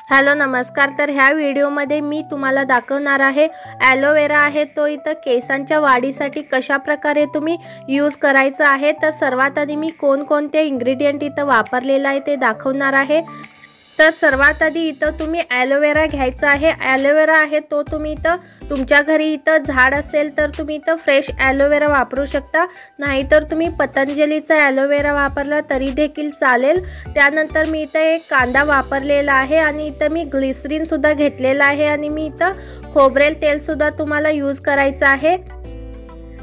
Hello नमस्कार। तर ह्या व्हिडिओमध्ये मी तुम्हाला दाखवणार आहे ॲलोवेरा आहे तो इथं केसांच्या वाढीसाठी कशा प्रकारे तुम्ही यूज करायचा आहे। तर सर्वात आधी मी कोणकोणते इन्ग्रेडियंट इथं वापरलेला आहे ते दाखवणार आहे। तर सर्वात आधी इथं तुम्ही ॲलोवेरा घ्यायचा आहे। ॲलोवेरा आहे तो तुम्ही इथं तुमच्या घरी इथं झाड असेल तर तुम्ही इथं फ्रेश ॲलोवेरा वापरू शकता, नाहीतर तुम्ही पतंजलीचा ॲलोवेरा वापरला तरी देखील चालेल। त्यानंतर मी इथं एक कांदा वापरलेला आहे आणि इथं मी ग्लिसरीन सुद्धा घेतलेला आहे आणि मी इथं खोबरेल तेल सुद्धा तुम्हाला यूज करायचं आहे।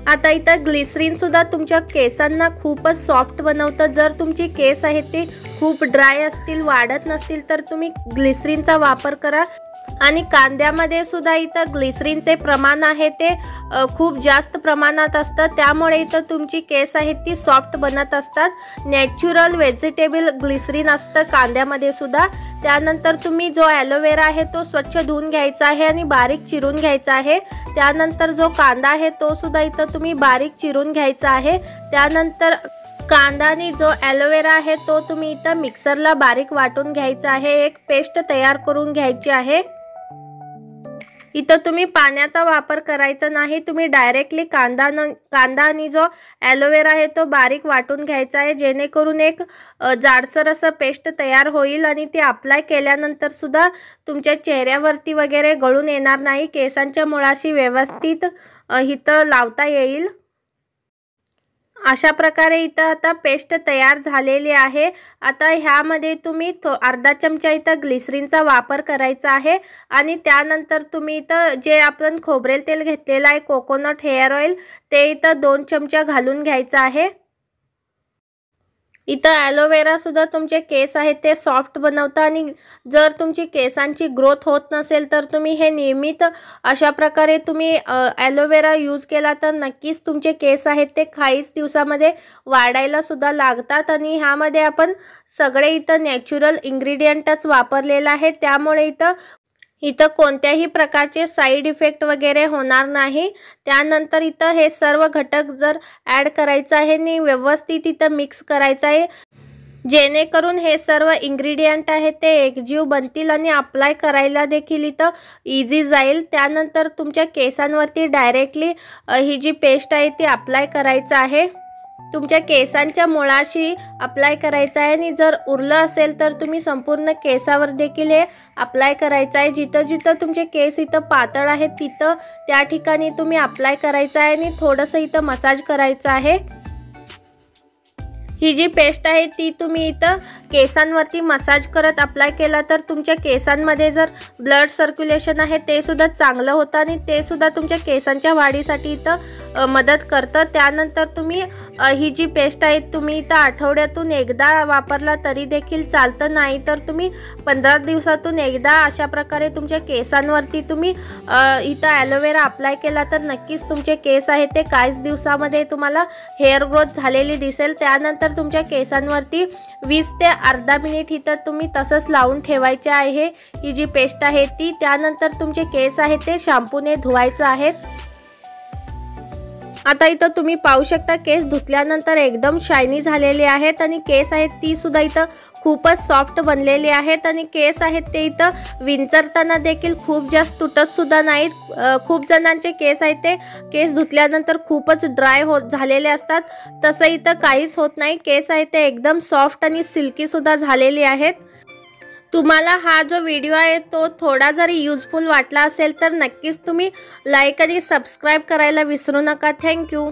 आता इथं ग्लिसरीन सुद्धा तुमच्या केसांना खूपच सॉफ्ट बनवतं। जर तुमची केस आहेत ते खूप ड्राय असतील, वाढत नसतील तर तुम्ही ग्लिसरीनचा वापर करा। आणि कांद्यामध्ये सुद्धा इथं ग्लिसरीनचे प्रमाण आहे ते खूप जास्त प्रमाणात असतं, त्यामुळे इथं तुमची केस आहेत ती सॉफ्ट बनत असतात। नॅचरल व्हेजिटेबल ग्लिसरीन असतं कांद्यामध्ये सुद्धा। त्यानंतर तुम्ही जो ॲलोवेरा आहे तो स्वच्छ धुवून घ्यायचा आहे आणि बारीक चिरून घ्यायचा आहे। त्यानंतर जो कांदा आहे तो सुद्धा इथं तुम्ही बारीक चिरून घ्यायचा आहे। त्यानंतर कांदा आणि जो ॲलोवेरा आहे तो तुम्ही इथं मिक्सरला बारीक वाटून घ्यायचा आहे, एक पेस्ट तयार करून घ्यायची आहे। इथं तुम्ही पाण्याचा वापर करायचा नाही, तुम्ही डायरेक्टली कांदा आणि जो ॲलोवेरा आहे तो बारीक वाटून घ्यायचा आहे, जेणेकरून एक जाडसर असं पेस्ट तयार होईल आणि ते अप्लाय केल्यानंतर सुद्धा तुमच्या चेहऱ्यावरती वगैरे गळून येणार नाही, केसांच्या मुळाशी व्यवस्थित इथं लावता येईल। अशा प्रकारे इथं आता पेस्ट तयार झालेली आहे। आता ह्यामध्ये तुम्ही अर्धा चमचा इथं ग्लिसरीनचा वापर करायचा आहे आणि त्यानंतर तुम्ही इथं जे आपण खोबरेल तेल घेतलेलं आहे कोकोनट हेअर ऑइल ते इथं 2 चमचा घालून घ्यायचं आहे। इथं ॲलोवेरा सुद्धा तुमचे केस आहेत ते सॉफ्ट बनवतं आणि जर तुमची केसांची ग्रोथ होत नसेल तर तुम्ही हे नियमित अशा प्रकारे तुम्ही ॲलोवेरा यूज केला तर नक्कीच तुमचे केस आहेत ते काहीच दिवसामध्ये वाढायला सुद्धा लागतात। आणि ह्यामध्ये आपण सगळे इथं नॅचरल इन्ग्रेडियंटच वापरलेला आहे, त्यामुळे इथं कोणत्याही प्रकारचे साईड इफेक्ट वगैरे होणार नाही। त्यानंतर इथं हे सर्व घटक जर ॲड करायचं आहे आणि व्यवस्थित इथं मिक्स करायचं आहे, जेणेकरून हे सर्व इन्ग्रेडियंट आहेत ते एकजीव बनतील आणि अप्लाय करायला देखील इथं इझी जाईल। त्यानंतर तुमच्या केसांवरती डायरेक्टली ही जी पेस्ट आहे ती अप्लाय करायचं आहे, तुमच्या केसांच्या मुळाशी अप्लाय करायचं आहे आणि जर उरलं असेल तर तुम्ही संपूर्ण केसावर देखील हे अप्लाय करायचं आहे। जिथं जिथं तुमचे केस इथं पातळ आहेत तिथं त्या ठिकाणी तुम्ही अप्लाय करायचं आहे आणि थोडंसं इथं मसाज करायचं आहे। ही जी पेस्ट आहे ती तुम्ही इथं केसांवरती मसाज करत अप्लाय केला तर तुमच्या केसांमध्ये जर ब्लड सर्क्युलेशन आहे ते सुद्धा चांगलं होतं आणि ते सुद्धा तुमच्या केसांच्या वाढीसाठी इथं मदत करतं। त्यानंतर तुम्ही ही जी पेस्ट आहे तुम्ही इथं आठवड्यातून एकदा वापरला तरी देखील चालतं, नाही तर तुम्ही 15 दिवसातून एकदा अशा प्रकारे तुमच्या केसांवरती तुम्ही इथं ॲलोवेरा अप्लाय केला तर नक्कीच तुमचे केस आहेत ते काहीच दिवसामध्ये तुम्हाला हेअर ग्रोथ झालेली दिसेल। त्यानंतर तुमच्या केसांवरती 20 ते अर्धा मिनिट इथं तुम्ही तसंच लावून ठेवायचे आहे ही जी पेस्ट आहे ती। त्यानंतर तुमचे केस आहेत ते शॅम्पूने धुवायचे आहेत। आता इथं तुम्ही पाहू शकता केस धुतल्यानंतर एकदम शायनी झालेले आहेत आणि केस आहेत ती सुद्धा इथं खूपच सॉफ्ट बनलेले आहेत आणि केस आहेत ते इथं विंचरताना देखील खूप जास्त तुटत सुद्धा नाहीत। खूप जणांचे केस आहेत ते केस धुतल्यानंतर खूपच ड्राय झालेले असतात, तसं इथं काहीच होत नाही, केस आहेत ते एकदम सॉफ्ट आणि सिल्की सुद्धा झालेले आहेत। तुम्हाला हा जो व्हिडिओ आहे तो थोडा जरी यूजफुल वाटला असेल तर नक्कीच तुम्ही लाईक आणि सबस्क्राईब करायला विसरू नका। थँक्यू।